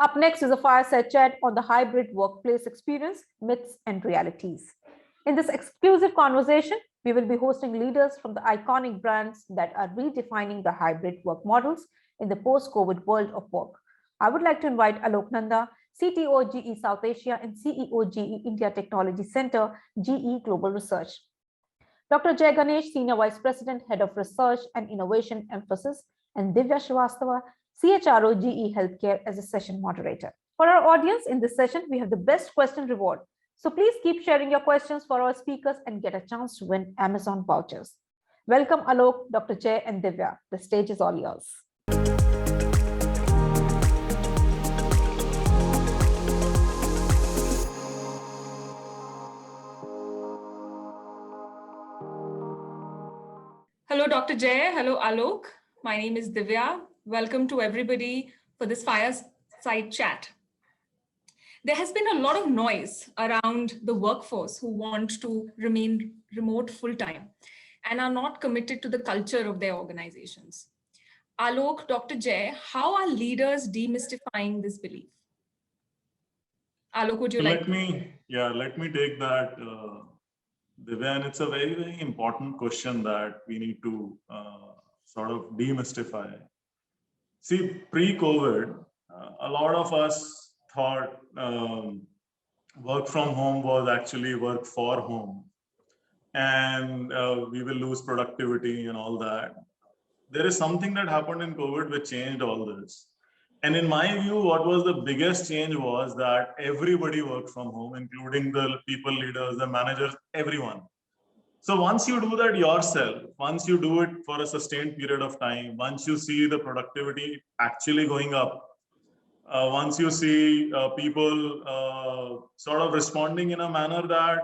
Up next is a fireside chat on the hybrid workplace experience, myths and realities. In this exclusive conversation, we will be hosting leaders from the iconic brands that are redefining the hybrid work models in the post-COVID world of work. I would like to invite Alok Nanda, CTO GE South Asia and CEO GE India Technology Center, GE Global Research. Dr. Jay Ganesh, Senior Vice President, Head of Research and Innovation Emphasis, and Divya Srivastava, CHRO GE Healthcare as a session moderator. For our audience in this session, we have the best question reward. So please keep sharing your questions for our speakers and get a chance to win Amazon vouchers. Welcome Alok, Dr. Jay and Divya. The stage is all yours. Hello, Dr. Jay. Hello, Alok. My name is Divya. Welcome to everybody for this fireside chat. There has been a lot of noise around the workforce who want to remain remote full-time and are not committed to the culture of their organizations. Alok, Dr. Jay, how are leaders demystifying this belief? Alok, would you like to? Let me take that, Divya, and it's a very, very important question that we need to sort of demystify. See, pre-COVID, a lot of us thought work from home was actually work for home, and we will lose productivity and all that. There is something that happened in COVID which changed all this. And in my view, what was the biggest change was that everybody worked from home, including the people leaders, the managers, everyone. So once you do that yourself, once you do it for a sustained period of time, once you see the productivity actually going up, once you see people sort of responding in a manner that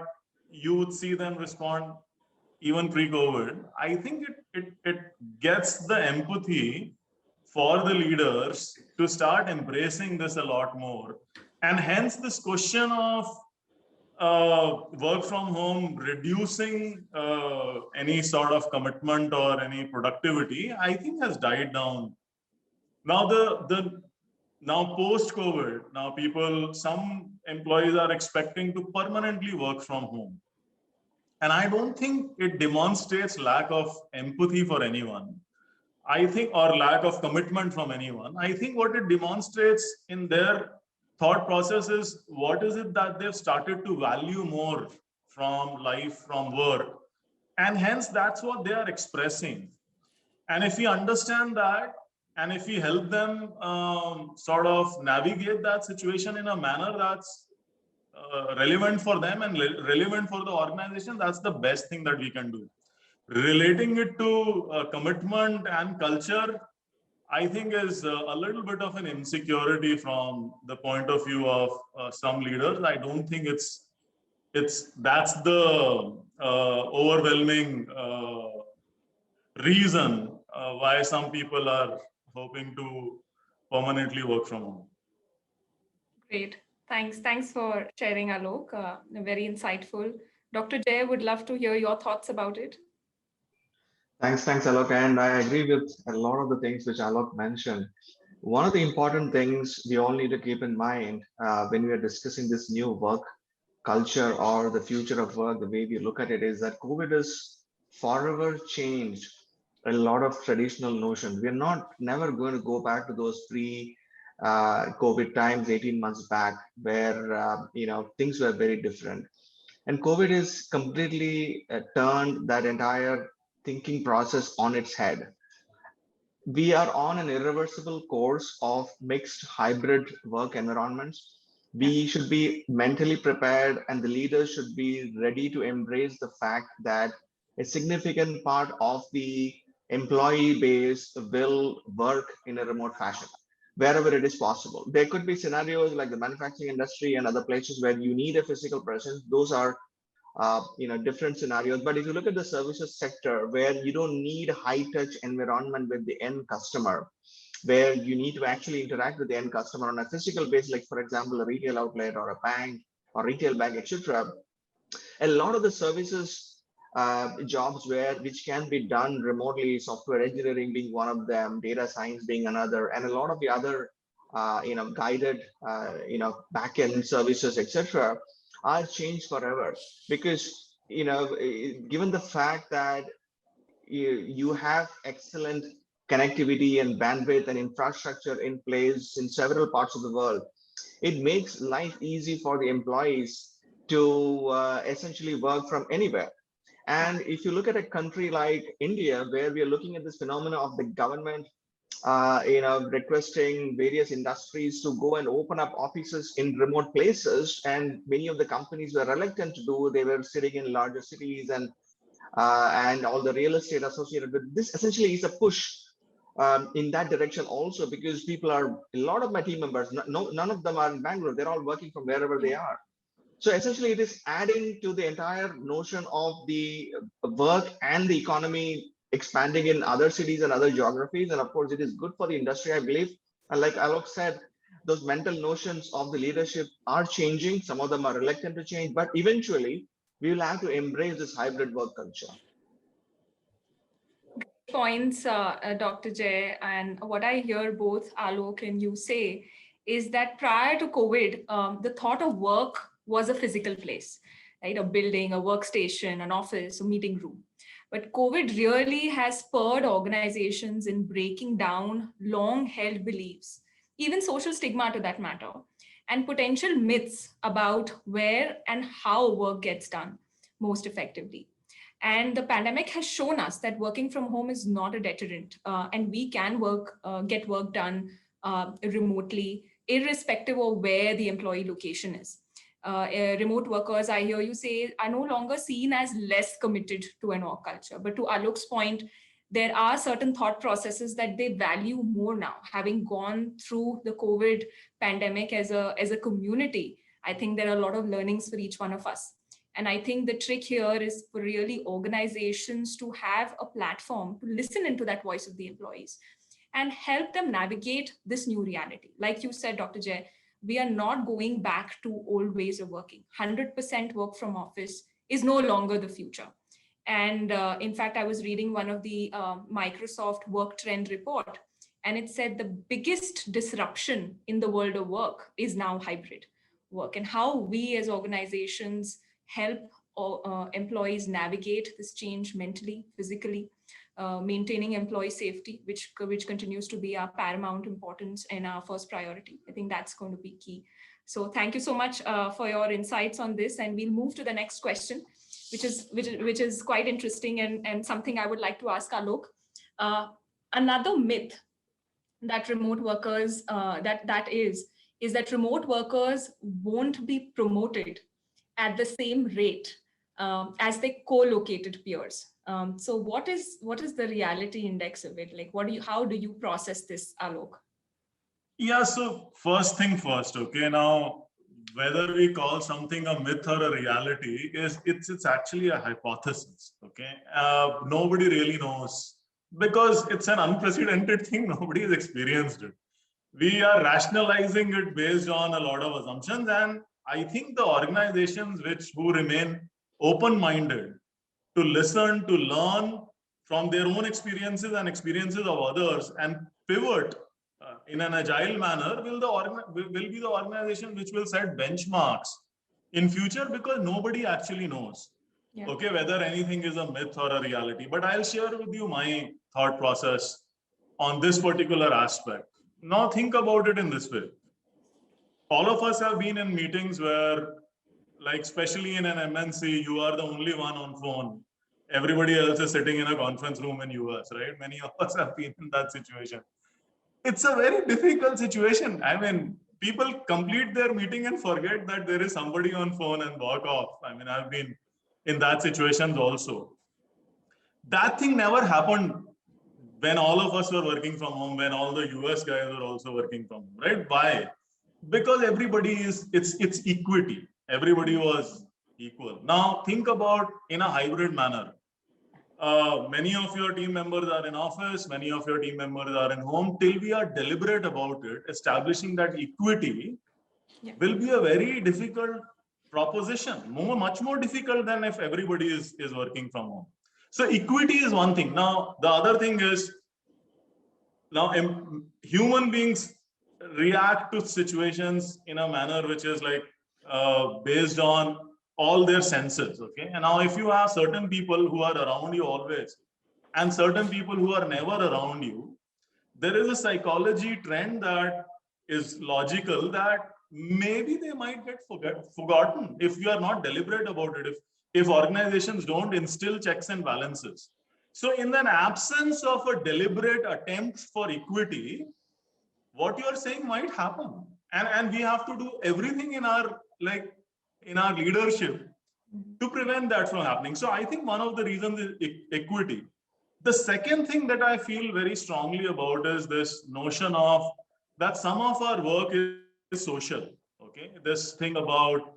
you would see them respond even pre-COVID, I think it gets the empathy for the leaders to start embracing this a lot more. And hence this question of work from home reducing any sort of commitment or any productivity, I think has died down. Now now post-COVID, now some employees are expecting to permanently work from home. And I don't think it demonstrates lack of empathy for anyone. I think, or lack of commitment from anyone. I think what it demonstrates in their thought process is what is it that they've started to value more from life, from work. And hence that's what they are expressing. And if we understand that, and if we help them sort of navigate that situation in a manner that's relevant for them and relevant for the organization, that's the best thing that we can do. Relating it to commitment and culture, I think is a little bit of an insecurity from the point of view of some leaders. I don't think that's the overwhelming reason why some people are hoping to permanently work from home. Great. Thanks for sharing, Alok. Very insightful. Dr. Jay, would love to hear your thoughts about it. Thanks, Alok. And I agree with a lot of the things which Alok mentioned. One of the important things we all need to keep in mind when we are discussing this new work culture or the future of work, the way we look at it is that COVID has forever changed a lot of traditional notions. We're never going to go back to those pre-COVID times 18 months back where things were very different. And COVID is completely turned that entire thinking process on its head. We are on an irreversible course of mixed hybrid work environments. We should be mentally prepared, and the leaders should be ready to embrace the fact that a significant part of the employee base will work in a remote fashion wherever it is possible. There could be scenarios like the manufacturing industry and other places where you need a physical presence. Those are different scenarios. But if you look at the services sector where you don't need a high-touch environment with the end customer, where you need to actually interact with the end customer on a physical basis, like for example, a retail outlet or a bank or retail bank, etc. A lot of the services jobs which can be done remotely, software engineering being one of them, data science being another, and a lot of the other guided, back-end services, etc., are changed forever. Because, given the fact that you have excellent connectivity and bandwidth and infrastructure in place in several parts of the world, it makes life easy for the employees to essentially work from anywhere. And if you look at a country like India, where we are looking at this phenomena of the government, requesting various industries to go and open up offices in remote places, and many of the companies were reluctant to do. They were sitting in larger cities, and all the real estate associated with this essentially is a push in that direction also, because people are, a lot of my team members, none of them are in Bangalore. They're all working from wherever they are. So essentially, it is adding to the entire notion of the work and the economy expanding in other cities and other geographies. And of course, it is good for the industry, I believe. And like Alok said, those mental notions of the leadership are changing. Some of them are reluctant to change, but eventually, we will have to embrace this hybrid work culture. Points, Dr. Jay, and what I hear both Alok and you say is that prior to COVID, the thought of work was a physical place, right? A building, a workstation, an office, a meeting room. But COVID really has spurred organizations in breaking down long-held beliefs, even social stigma to that matter, and potential myths about where and how work gets done most effectively. And the pandemic has shown us that working from home is not a deterrent, and we can get work done remotely, irrespective of where the employee location is. Remote workers, I hear you say, are no longer seen as less committed to an org culture. But to Alok's point, there are certain thought processes that they value more now. Having gone through the COVID pandemic as a community, I think there are a lot of learnings for each one of us. And I think the trick here is for really organizations to have a platform to listen into that voice of the employees and help them navigate this new reality. Like you said, Dr. Jay, we are not going back to old ways of working. 100% work from office is no longer the future. And in fact, I was reading one of the Microsoft work trend report, and it said the biggest disruption in the world of work is now hybrid work, and how we as organizations help employees navigate this change mentally, physically, maintaining employee safety, which continues to be our paramount importance and our first priority. I think that's going to be key. So thank you so much for your insights on this, and we'll move to the next question, which is quite interesting and something I would like to ask Alok. Another myth that remote workers is that remote workers won't be promoted at the same rate as their co-located peers. So what is the reality index of it? Like, how do you process this, Alok? Yeah, so first thing first, okay, now whether we call something a myth or a reality it's actually a hypothesis, okay? Nobody really knows, because it's an unprecedented thing. Nobody has experienced it. We are rationalizing it based on a lot of assumptions, and I think the organizations who remain open-minded to listen, to learn from their own experiences and experiences of others and pivot in an agile manner will be the organization which will set benchmarks in future, because nobody actually knows, okay, whether anything is a myth or a reality. But I'll share with you my thought process on this particular aspect. Now think about it in this way. All of us have been in meetings where, like especially in an MNC, you are the only one on phone. Everybody else is sitting in a conference room in US, right? Many of us have been in that situation. It's a very difficult situation. I mean, people complete their meeting and forget that there is somebody on phone and walk off. I mean, I've been in that situations also. That thing never happened when all of us were working from home, when all the US guys were also working from home, right? Why? Because everybody it's equity. Everybody was equal. Now think about in a hybrid manner. Many of your team members are in office, many of your team members are in home. Till we are deliberate about it, establishing that equity will be a very difficult proposition, much more difficult than if everybody is working from home. So equity is one thing. Now, the other thing is, now human beings react to situations in a manner which is like based on all their senses. Okay. And now, if you have certain people who are around you always and certain people who are never around you, there is a psychology trend that is logical that maybe they might get forgotten if you are not deliberate about it, if organizations don't instill checks and balances. So in an absence of a deliberate attempt for equity, what you're saying might happen, and we have to do everything in our leadership to prevent that from happening. So I think one of the reasons is equity. The second thing that I feel very strongly about is this notion of that some of our work is social. Okay, this thing about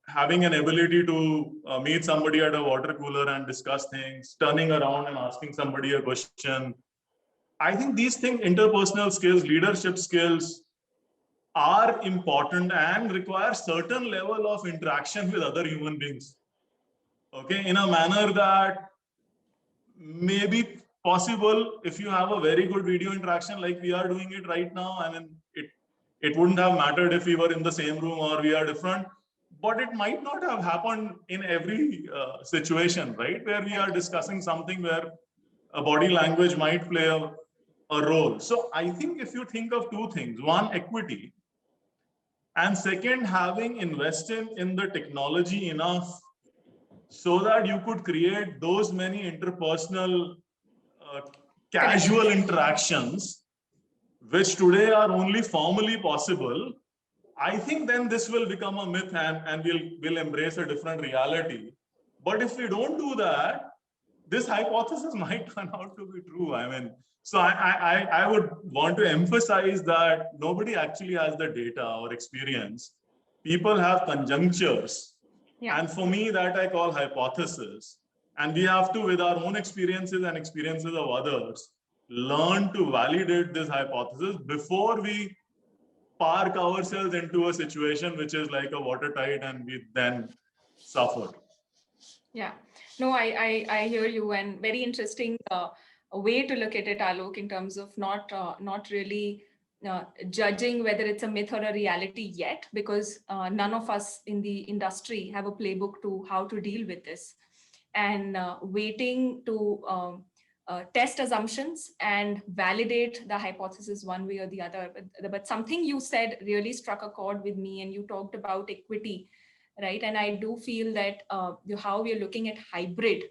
having an ability to meet somebody at a water cooler and discuss things, turning around and asking somebody a question. I think these things, interpersonal skills, leadership skills, are important and require certain level of interaction with other human beings. Okay, in a manner that may be possible if you have a very good video interaction like we are doing it right now. I mean, it wouldn't have mattered if we were in the same room or we are different, but it might not have happened in every situation, right? Where we are discussing something where a body language might play a role. So I think if you think of two things, one, equity, and second, having invested in the technology enough so that you could create those many interpersonal casual interactions, which today are only formally possible, I think then this will become a myth, and we'll embrace a different reality. But if we don't do that, this hypothesis might turn out to be true. I mean, so I would want to emphasize that nobody actually has the data or experience. People have conjunctures. Yeah. And for me, that I call hypothesis. And we have to, with our own experiences and experiences of others, learn to validate this hypothesis before we park ourselves into a situation which is like a watertight and we then suffer. Yeah, no, I hear you, and very interesting way to look at it, Alok, in terms of not really judging whether it's a myth or a reality yet, because none of us in the industry have a playbook to how to deal with this, and waiting to test assumptions and validate the hypothesis one way or the other. But something you said really struck a chord with me, and you talked about equity. Right. And I do feel that how we are looking at hybrid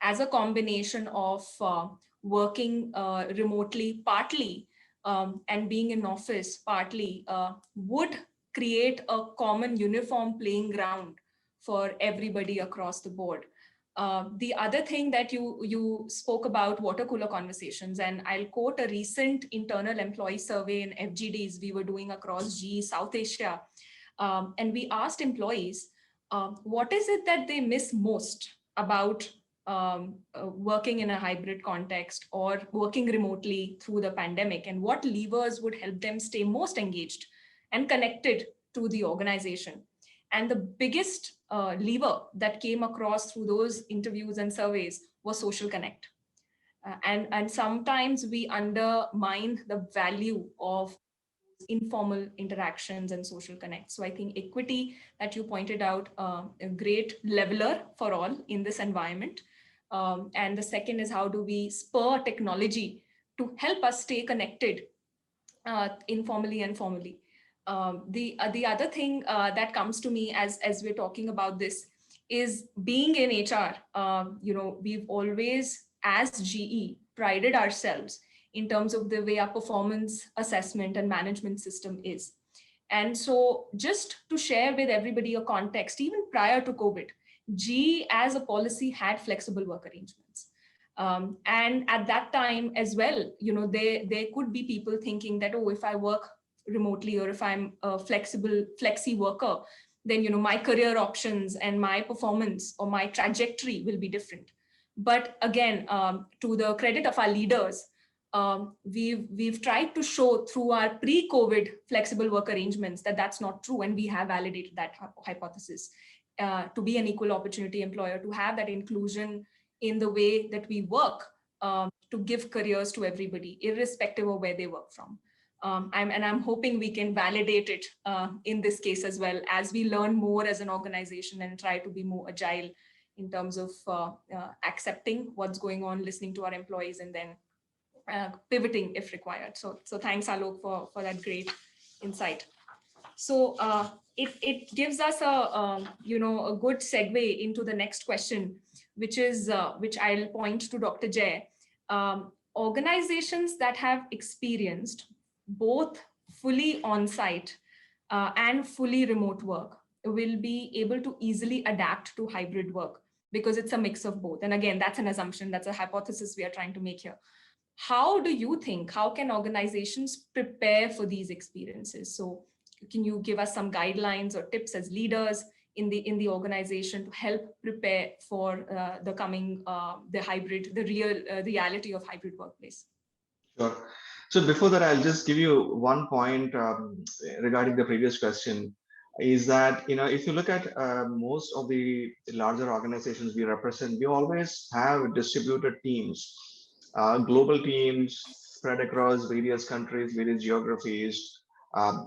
as a combination of working remotely partly and being in office partly would create a common uniform playing ground for everybody across the board. The other thing that you spoke about, water cooler conversations, and I'll quote a recent internal employee survey in FGDs we were doing across GE South Asia. And we asked employees, what is it that they miss most about working in a hybrid context or working remotely through the pandemic, and what levers would help them stay most engaged and connected to the organization? And the biggest lever that came across through those interviews and surveys was social connect. And sometimes we undermine the value of informal interactions and social connect. So I think equity that you pointed out, a great leveler for all in this environment. And the second is, how do we spur technology to help us stay connected informally and formally? The other thing that comes to me as we're talking about this is being in HR. We've always, as GE, prided ourselves in terms of the way our performance assessment and management system is. And so just to share with everybody a context, even prior to COVID, GE as a policy had flexible work arrangements. And at that time as well, there could be people thinking that, oh, if I work remotely or if I'm a flexi worker, then, my career options and my performance or my trajectory will be different. But again, to the credit of our leaders, we've tried to show through our pre-COVID flexible work arrangements that that's not true, and we have validated that hypothesis. To be an equal opportunity employer, to have that inclusion in the way that we work, to give careers to everybody, irrespective of where they work from. I'm hoping we can validate it in this case as well, as we learn more as an organization and try to be more agile in terms of accepting what's going on, listening to our employees, and then pivoting if required. So thanks, Alok, for that great insight. So it gives us a good segue into the next question, which I'll point to Dr. Jay. Organizations that have experienced both fully on-site and fully remote work will be able to easily adapt to hybrid work because it's a mix of both. And again, that's an assumption, that's a hypothesis we are trying to make here. How do you think, how can organizations prepare for these experiences? So can you give us some guidelines or tips as leaders in the organization to help prepare for the coming, the reality of hybrid workplace? Sure. So before that, I'll just give you one point regarding the previous question. Is that, if you look at most of the larger organizations we represent, we always have distributed teams, global teams spread across various countries, various geographies.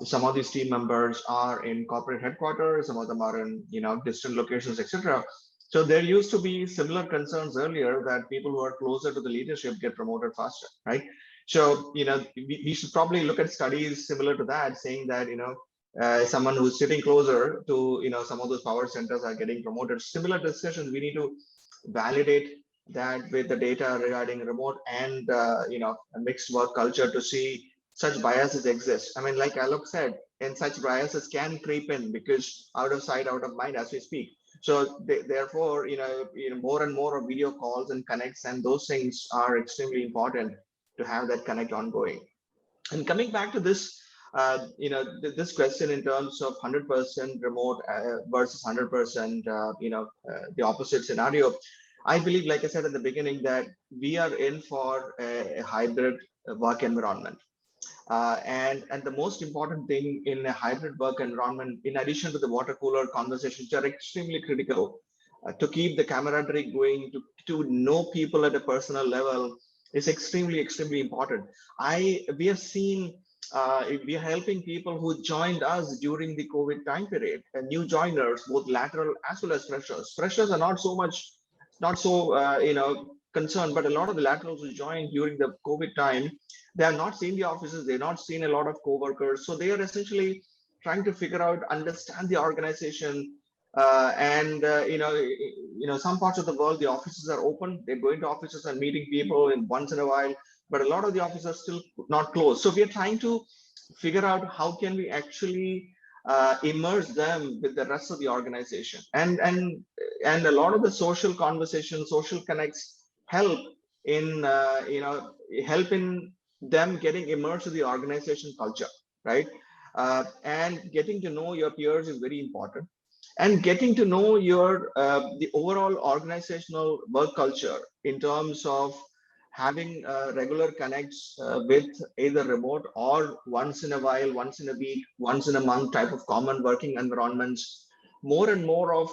Some of these team members are in corporate headquarters, some of them are in distant locations, etc. So there used to be similar concerns earlier that people who are closer to the leadership get promoted faster, right? So we should probably look at studies similar to that, saying that someone who's sitting closer to some of those power centers are getting promoted. Similar discussions we need to validate that with the data regarding remote and a mixed work culture to see such biases exist. I mean, like Alok said, and such biases can creep in because out of sight, out of mind as we speak. So therefore, more and more of video calls and connects, and those things are extremely important to have that connect ongoing. And coming back to this, this question in terms of 100% remote versus 100%, the opposite scenario, I believe, like I said at the beginning, that we are in for a hybrid work environment. And the most important thing in a hybrid work environment, in addition to the water cooler conversations, which are extremely critical to keep the camaraderie going, to know people at a personal level, is extremely, extremely important. We have seen, we are helping people who joined us during the COVID time period, and new joiners, both lateral as well as freshers. Freshers are not so concerned, but a lot of the laterals who joined during the COVID time, they have not seen the offices, they've not seen a lot of co-workers. So they are essentially trying to figure out, understand the organization. Some parts of the world, the offices are open. They're going to offices and meeting people once in a while, but a lot of the offices are still not closed. So we are trying to figure out how can we actually immerse them with the rest of the organization. And a lot of the social conversations, social connects help in them getting immersed in the organization culture, right? And getting to know your peers is very important, and getting to know your the overall organizational work culture in terms of having regular connects with either remote or once in a while, once in a week, once in a month type of common working environments. More and more of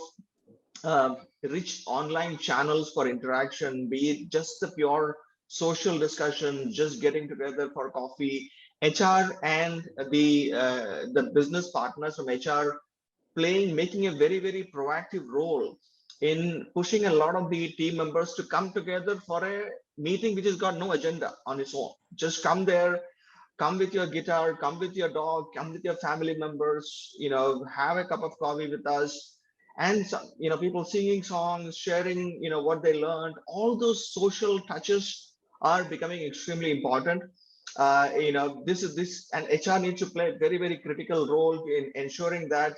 rich online channels for interaction, be it just the pure social discussion, just getting together for coffee. HR and the business partners from HR making a very, very proactive role in pushing a lot of the team members to come together for a meeting which has got no agenda on its own. Just come there, come with your guitar, come with your dog, come with your family members, have a cup of coffee with us. And people singing songs, sharing, what they learned. All those social touches are becoming extremely important. This and HR needs to play a very, very critical role in ensuring that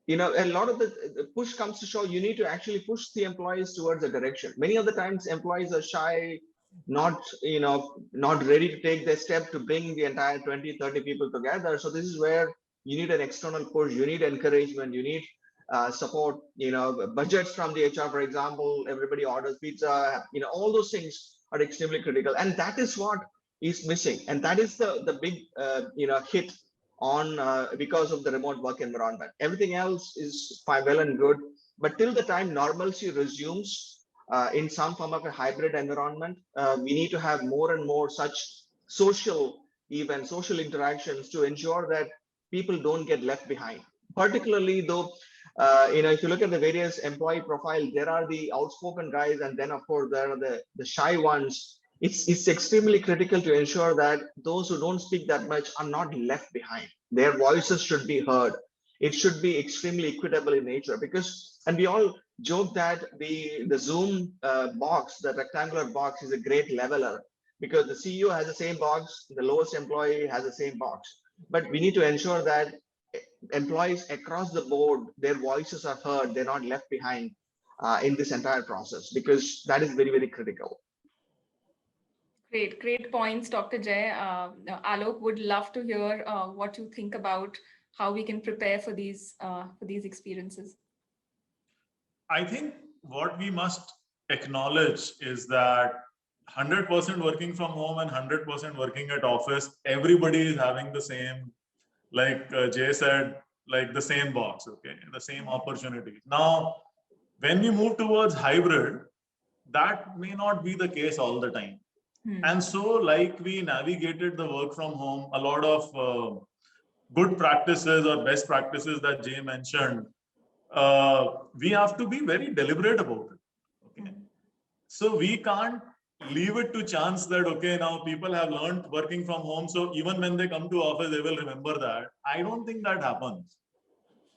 a lot of the push comes to show you need to actually push the employees towards a direction. Many of the times employees are shy, not ready to take the step to bring the entire 20-30 people together. So this is where you need an external push, you need encouragement, you need support, budgets from the HR, for example. Everybody orders pizza, all those things are extremely critical, and that is what is missing, and that is the big hit on because of the remote work environment. Everything else is fine, well and good, but till the time normalcy resumes in some form of a hybrid environment, we need to have more and more such social even social interactions to ensure that people don't get left behind. Particularly though, if you look at the various employee profile, there are the outspoken guys, and then of course there are the shy ones. It's extremely critical to ensure that those who don't speak that much are not left behind. Their voices should be heard. It should be extremely equitable in nature, because, and we all joke that the Zoom box, the rectangular box, is a great leveler, because the CEO has the same box, the lowest employee has the same box. But we need to ensure that employees across the board, their voices are heard, they're not left behind in this entire process, because that is very, very critical. Great points, Dr. Jay. Alok, would love to hear what you think about how we can prepare for these experiences. I think what we must acknowledge is that 100% working from home and 100% working at office, everybody is having the same, like Jay said, like the same box, okay, the same opportunity. Now, when we move towards hybrid, that may not be the case all the time. And so, like we navigated the work from home, a lot of good practices or best practices that Jay mentioned, we have to be very deliberate about it. Okay, so we can't leave it to chance that, okay, now people have learned working from home, so even when they come to office, they will remember that. I don't think that happens.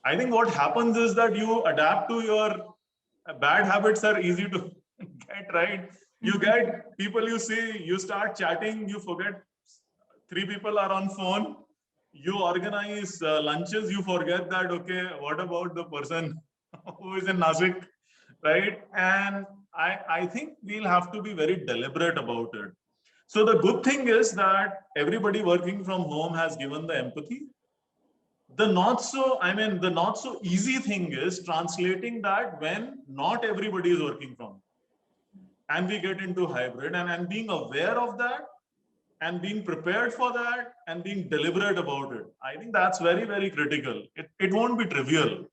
I think what happens is that you adapt to your bad habits are easy to get, right? You get people, you see, you start chatting, you forget 3 people are on phone, you organize lunches, you forget that, okay, what about the person who is in Nasik, right? And I think we'll have to be very deliberate about it. So the good thing is that everybody working from home has given the empathy. The not so easy thing is translating that when not everybody is working from home and we get into hybrid, and being aware of that and being prepared for that and being deliberate about it. I think that's very, very critical. It won't be trivial.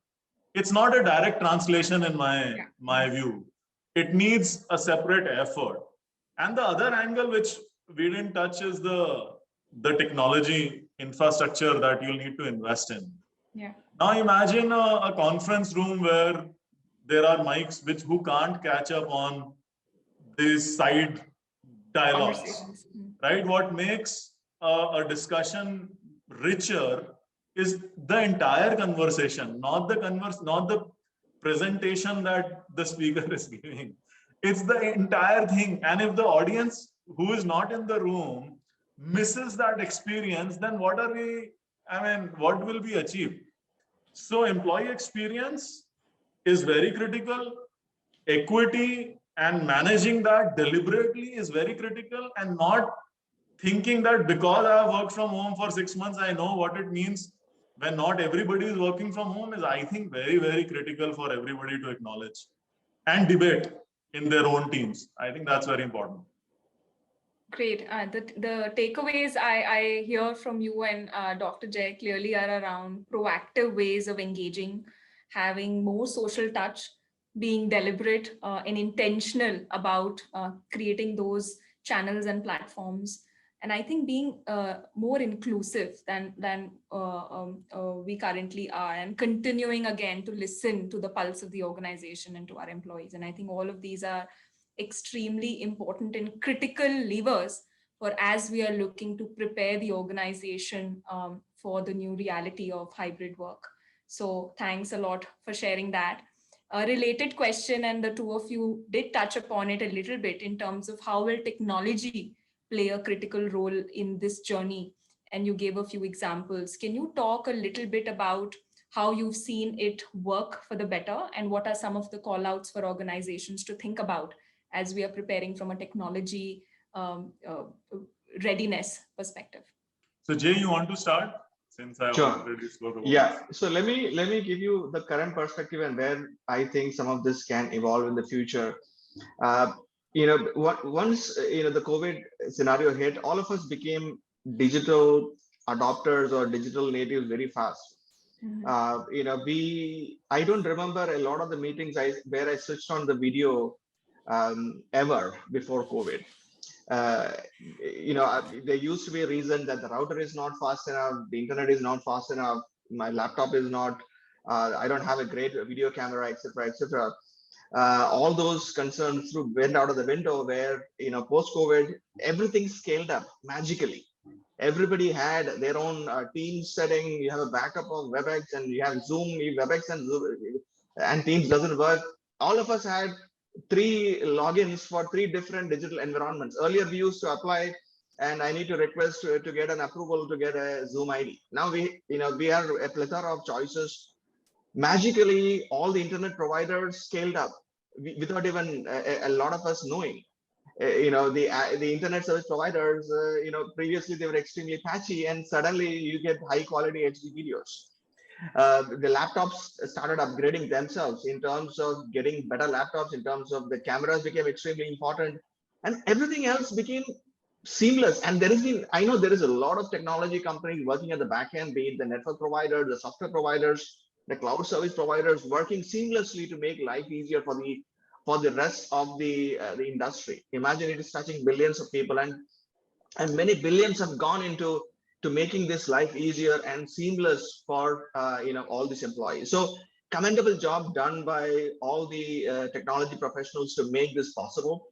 It's not a direct translation in my view. It needs a separate effort. And the other angle which we didn't touch is the technology infrastructure that you'll need to invest in. Yeah. Now imagine a conference room where there are mics who can't catch up on these side dialogues, right? What makes a discussion richer is the entire conversation, not the presentation that the speaker is giving. It's the entire thing. And if the audience who is not in the room misses that experience, then what will be achieved? So employee experience is very critical. Equity and managing that deliberately is very critical, and not thinking that because I have worked from home for 6 months, I know what it means when not everybody is working from home is, I think, very, very critical for everybody to acknowledge and debate in their own teams. I think that's very important. Great. The takeaways I hear from you and Dr. Jay clearly are around proactive ways of engaging, having more social touch, being deliberate and intentional about creating those channels and platforms. And I think being more inclusive than we currently are, and continuing again to listen to the pulse of the organization and to our employees. And I think all of these are extremely important and critical levers for as we are looking to prepare the organization for the new reality of hybrid work. So thanks a lot for sharing that. A related question, and the two of you did touch upon it a little bit in terms of how will technology play a critical role in this journey, and you gave a few examples. Can you talk a little bit about how you've seen it work for the better, and what are some of the call outs for organizations to think about as we are preparing from a technology readiness perspective? So Jay, you want to start? Since I already spoke about this. So let me give you the current perspective and where I think some of this can evolve in the future. Once the COVID scenario hit, all of us became digital adopters or digital natives very fast. I don't remember a lot of the meetings where I switched on the video ever before COVID. uh, there used to be a reason that the router is not fast enough, the internet is not fast enough, my laptop is not, I don't have a great video camera, etc., etc. All those concerns through went out of the window, where post COVID everything scaled up magically. Everybody had their own Teams setting. You have a backup of WebEx, and you have Zoom. If WebEx and Zoom and Teams doesn't work, all of us had 3 logins for 3 different digital environments. Earlier, we used to apply, and I need to request to get an approval to get a Zoom ID. Now we are a plethora of choices. Magically, all the internet providers scaled up without even a lot of us knowing. The internet service providers, previously they were extremely patchy, and suddenly you get high quality HD videos. The laptops started upgrading themselves in terms of getting better laptops, in terms of the cameras became extremely important, and everything else became seamless. And I know there is a lot of technology companies working at the back end, be it the network providers, the software providers, the cloud service providers, working seamlessly to make life easier for the rest of the industry. Imagine it is touching billions of people, and many billions have gone into making this life easier and seamless for all these employees. So commendable job done by all the technology professionals to make this possible.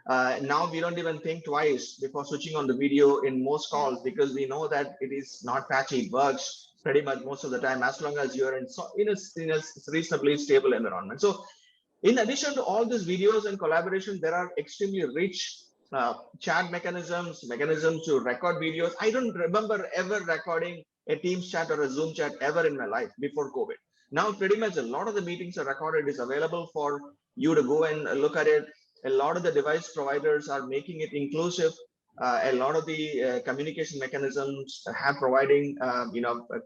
Now we don't even think twice before switching on the video in most calls, because we know that it is not patchy. It works pretty much most of the time, as long as you're in a reasonably stable environment. So in addition to all these videos and collaboration, there are extremely rich chat mechanisms to record videos. I don't remember ever recording a Teams chat or a Zoom chat ever in my life before COVID. Now, pretty much a lot of the meetings are recorded, is available for you to go and look at it. A lot of the device providers are making it inclusive. A lot of the communication mechanisms have providing,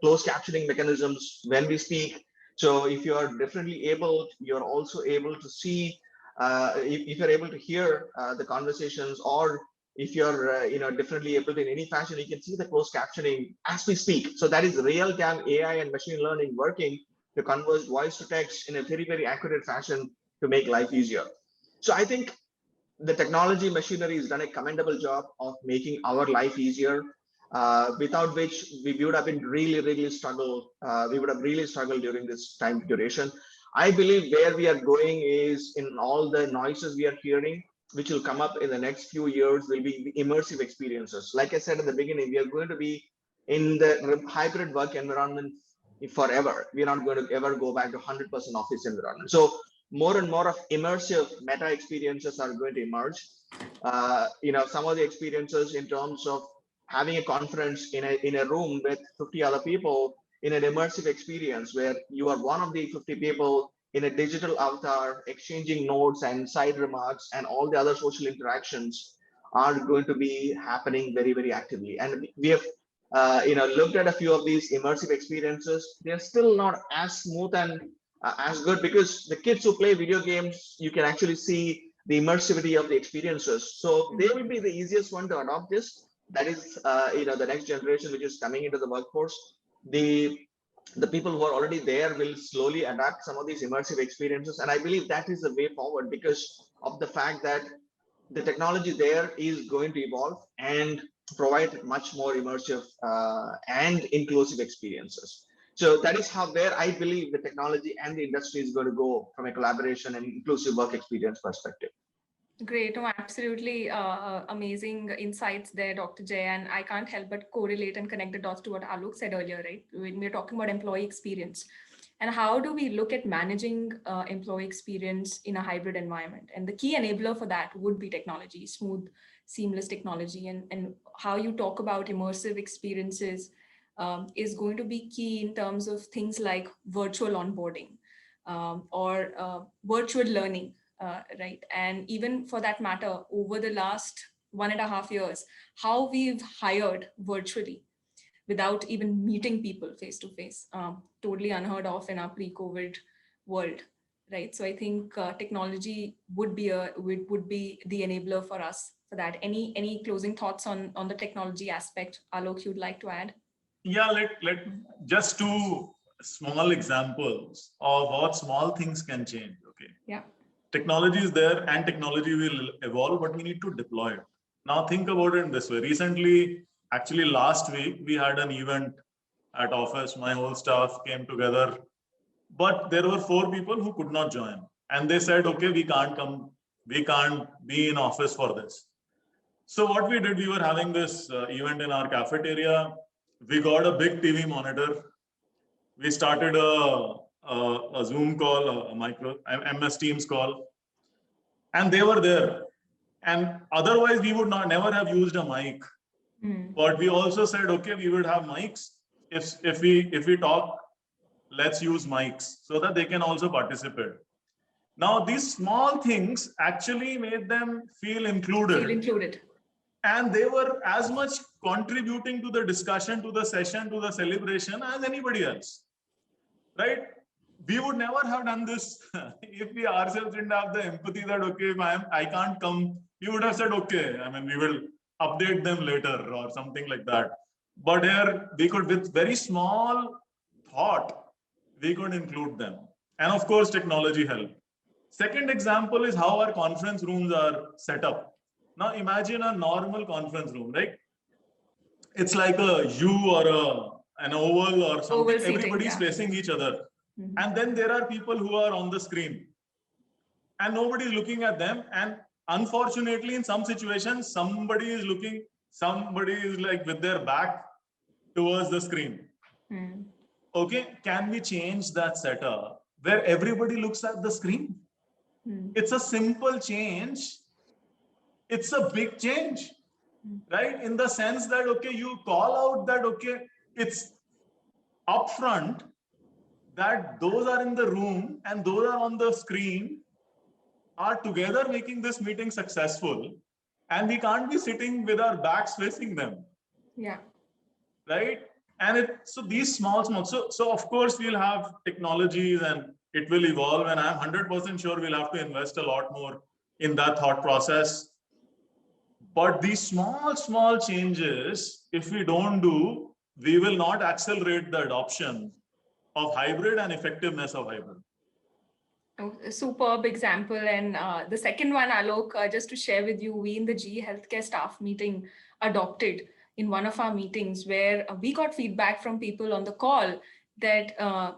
closed captioning mechanisms when we speak. So if you are differently able, you're also able to see, if you're able to hear the conversations, or if you're differently able to in any fashion, you can see the closed captioning as we speak. So that is real-time AI and machine learning working to convert voice to text in a very, very accurate fashion to make life easier. So I think the technology machinery has done a commendable job of making our life easier, without which we would have been really struggled. We would have really struggled during this time duration. I believe where we are going is, in all the noises we are hearing, which will come up in the next few years, will be immersive experiences. Like I said at the beginning, we are going to be in the hybrid work environment forever. We're not going to ever go back to 100% office environment. So more and more of immersive meta experiences are going to emerge. Some of the experiences in terms of having a conference in a room with 50 other people in an immersive experience, where you are one of the 50 people in a digital avatar, exchanging notes and side remarks and all the other social interactions, are going to be happening very, very actively. And we have looked at a few of these immersive experiences. They're still not as smooth and as good, because the kids who play video games, you can actually see the immersivity of the experiences. So they will be the easiest one to adopt this. That is, the next generation which is coming into the workforce. The people who are already there will slowly adapt some of these immersive experiences, and I believe that is the way forward, because of the fact that the technology there is going to evolve and provide much more immersive and inclusive experiences. So that is where I believe the technology and the industry is going to go from a collaboration and inclusive work experience perspective. Great. No, absolutely amazing insights there, Dr. Jay. And I can't help but correlate and connect the dots to what Alok said earlier, right? When we're talking about employee experience, and how do we look at managing employee experience in a hybrid environment? And the key enabler for that would be technology, smooth, seamless technology. And how you talk about immersive experiences is going to be key in terms of things like virtual onboarding or virtual learning. Right. And even for that matter, over the last 1.5 years, how we've hired virtually without even meeting people face to face, totally unheard of in our pre-COVID world. Right. So I think technology would be the enabler for us for that. Any closing thoughts on the technology aspect, Alok, you'd like to add? Yeah, let just 2 small examples of what small things can change. Okay. Yeah. Technology is there and technology will evolve, but we need to deploy it. Now think about it in this way. Recently, actually last week, we had an event at office. My whole staff came together, but there were 4 people who could not join. And they said, okay, we can't come, we can't be in office for this. So what we did, we were having this event in our cafeteria. We got a big TV monitor. We started a Zoom call, a MS Teams call, and they were there. And otherwise, we would never have used a mic. But we also said, okay, we would have mics. If we talk, let's use mics so that they can also participate. Now, these small things actually made them feel included. And they were as much contributing to the discussion, to the session, to the celebration as anybody else, right? We would never have done this if we ourselves didn't have the empathy that, okay, if I can't come, we would have said, okay, I mean, we will update them later or something like that. But here we could, with very small thought, we could include them. And of course, technology helped. Second example is how our conference rooms are set up. Now imagine a normal conference room, right? It's like a U or an oval or something. Oval seating, Everybody's facing each other. And then there are people who are on the screen and nobody is looking at them. And unfortunately, in some situations, somebody is like with their back towards the screen. Okay, can we change that setup where everybody looks at the screen? It's a simple change. It's a big change, right? In the sense that, okay, you call out that, okay, it's upfront that those are in the room and those are on the screen are together making this meeting successful, and we can't be sitting with our backs facing them. Yeah. Right? And so these small, so of course we'll have technologies and it will evolve, and I'm 100% sure we'll have to invest a lot more in that thought process. But these small changes, if we don't do, we will not accelerate the adoption of hybrid and effectiveness of hybrid. A superb example. And the second one, Alok, just to share with you, we in the GE Healthcare staff meeting adopted in one of our meetings where we got feedback from people on the call that,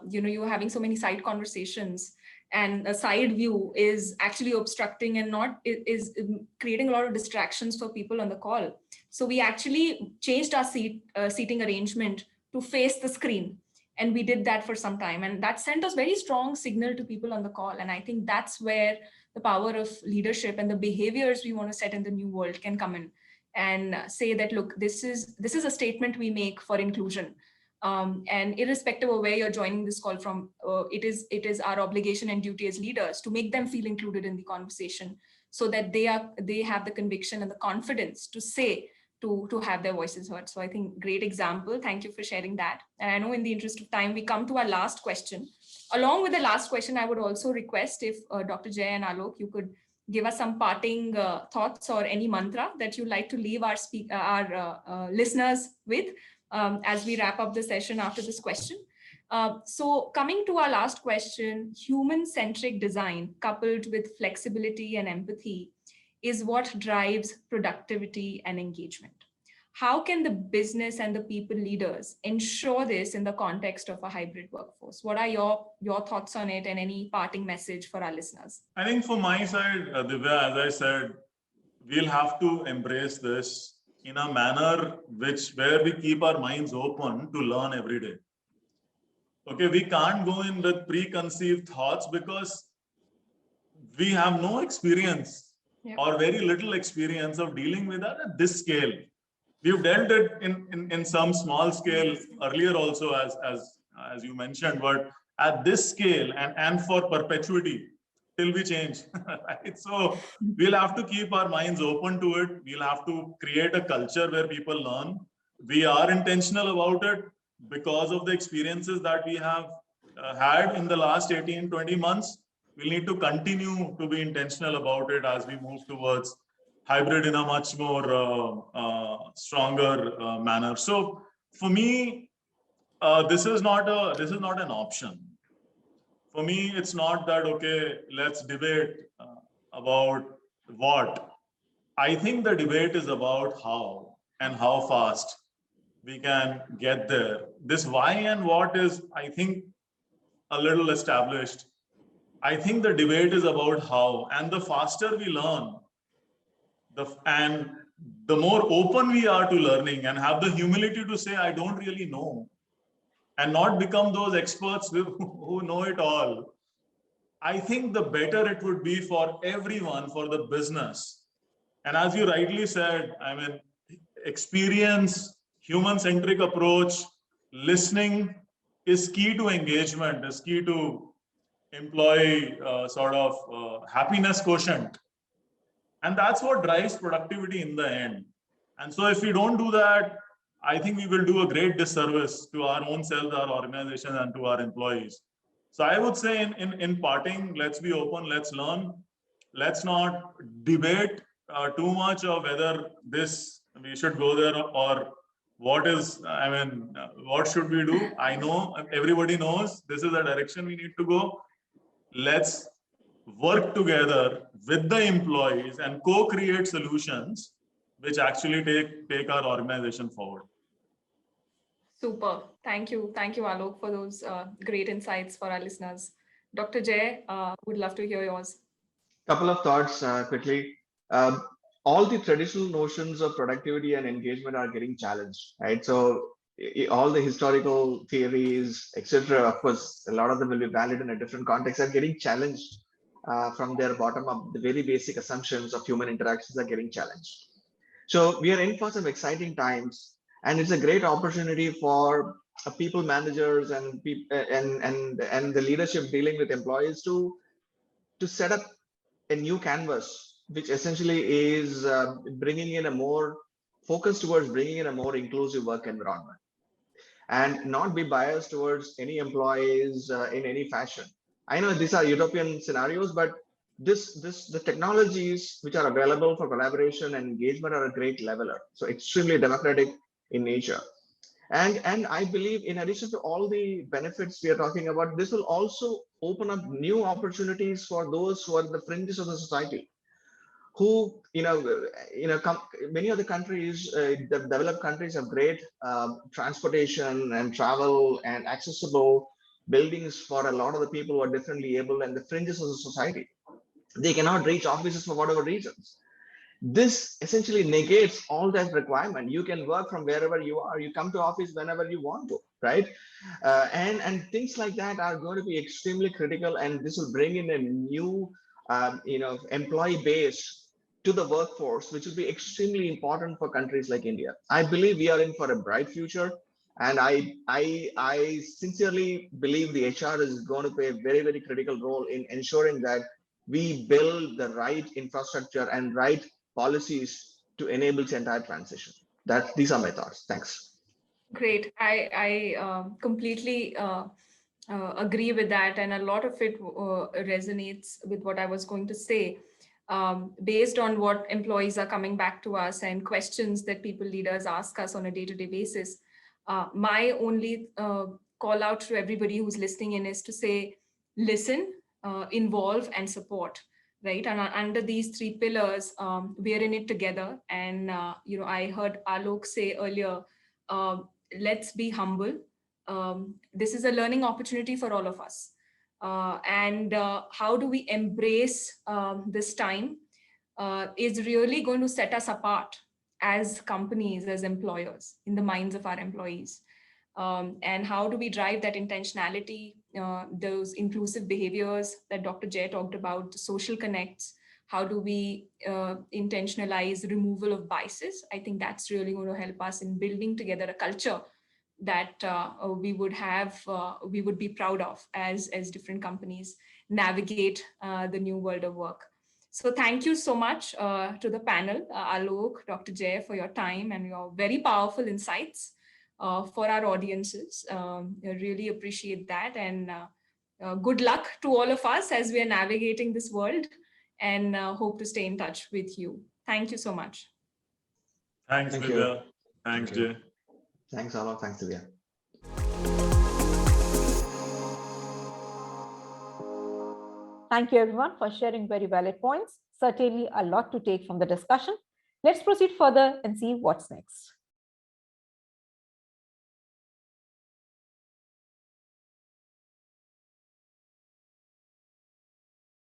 you were having so many side conversations and a side view is actually obstructing and is creating a lot of distractions for people on the call. So we actually changed our seating arrangement to face the screen. And we did that for some time. And that sent us very strong signal to people on the call. And I think that's where the power of leadership and the behaviors we want to set in the new world can come in and say that, look, this is a statement we make for inclusion. And irrespective of where you're joining this call from, it is our obligation and duty as leaders to make them feel included in the conversation so that they have the conviction and the confidence to say, to have their voices heard. So I think great example. Thank you for sharing that. And I know in the interest of time, we come to our last question. Along with the last question, I would also request if Dr. Jay and Alok, you could give us some parting thoughts or any mantra that you'd like to leave our listeners with as we wrap up the session after this question. So coming to our last question, human-centric design coupled with flexibility and empathy is what drives productivity and engagement. How can the business and the people leaders ensure this in the context of a hybrid workforce? What are your thoughts on it and any parting message for our listeners? I think from my side, Divya, as I said, we'll have to embrace this in a manner where we keep our minds open to learn every day. Okay, we can't go in with preconceived thoughts because we have no experience or very little experience of dealing with that at this scale. We've dealt it in some small scale earlier also, as you mentioned, but at this scale and for perpetuity till we change. Right? So we'll have to keep our minds open to it. We'll have to create a culture where people learn. We are intentional about it because of the experiences that we have had in the last 18, 20 months. We'll need to continue to be intentional about it as we move towards hybrid in a much more stronger manner. So for me, this is not an option. For me, it's not that, okay, let's debate about what. I think the debate is about how and how fast we can get there. This why and what is, I think, a little established. I think the debate is about how, and the faster we learn, and the more open we are to learning and have the humility to say, I don't really know, and not become those experts who know it all. I think the better it would be for everyone, for the business. And as you rightly said, I mean, experience, human-centric approach, listening is key to engagement, is key to employee happiness quotient. And that's what drives productivity in the end. And so if we don't do that, I think we will do a great disservice to our own selves, our organization, and to our employees. So I would say in parting, let's be open, let's learn. Let's not debate too much of whether we should go there or what should we do? I know everybody knows this is the direction we need to go. Let's work together with the employees and co-create solutions which actually take our organization forward. Super. Thank you. Thank you, Alok, for those great insights for our listeners. Dr. Jay, would love to hear yours. Couple of thoughts quickly. All the traditional notions of productivity and engagement are getting challenged, right? So all the historical theories, etc., of course, a lot of them will be valid in a different context, are getting challenged from their bottom up. The very basic assumptions of human interactions are getting challenged. So we are in for some exciting times, and it's a great opportunity for people managers and the leadership dealing with employees to set up a new canvas, which essentially is bringing in a more focus towards bringing in a more inclusive work environment, and not be biased towards any employees in any fashion. I know these are utopian scenarios, but the technologies which are available for collaboration and engagement are a great leveler. So extremely democratic in nature. And I believe in addition to all the benefits we are talking about, this will also open up new opportunities for those who are at the fringes of the society, who, many of the countries, the developed countries have great transportation and travel and accessible buildings for a lot of the people who are differently able and the fringes of the society. They cannot reach offices for whatever reasons. This essentially negates all that requirement. You can work from wherever you are. You come to office whenever you want to, right? And things like that are going to be extremely critical, and this will bring in a new, employee base to the workforce, which will be extremely important for countries like India. I believe we are in for a bright future, and I sincerely believe the HR is going to play a very, very critical role in ensuring that we build the right infrastructure and right policies to enable the entire transition. These are my thoughts. Thanks. Great. I completely agree with that, and a lot of it resonates with what I was going to say. Based on what employees are coming back to us and questions that people leaders ask us on a day-to-day basis, my only call out to everybody who's listening in is to say, listen, involve, and support. Right, and under these three pillars, we are in it together. And I heard Alok say earlier, let's be humble. This is a learning opportunity for all of us. And how do we embrace this time is really going to set us apart as companies, as employers, in the minds of our employees. And how do we drive that intentionality, those inclusive behaviors that Dr. Jay talked about, the social connects? How do we intentionalize removal of biases? I think that's really going to help us in building together a culture that we would be proud of as different companies navigate the new world of work. So thank you so much to the panel, Alok, Dr. Jay, for your time and your very powerful insights. For our audiences. I really appreciate that, and good luck to all of us as we are navigating this world, and hope to stay in touch with you. Thank you so much. Thanks, Divya. Thanks, Jay. Thanks, Alok. Thanks, Divya. Thank you, everyone, for sharing very valid points. Certainly a lot to take from the discussion. Let's proceed further and see what's next.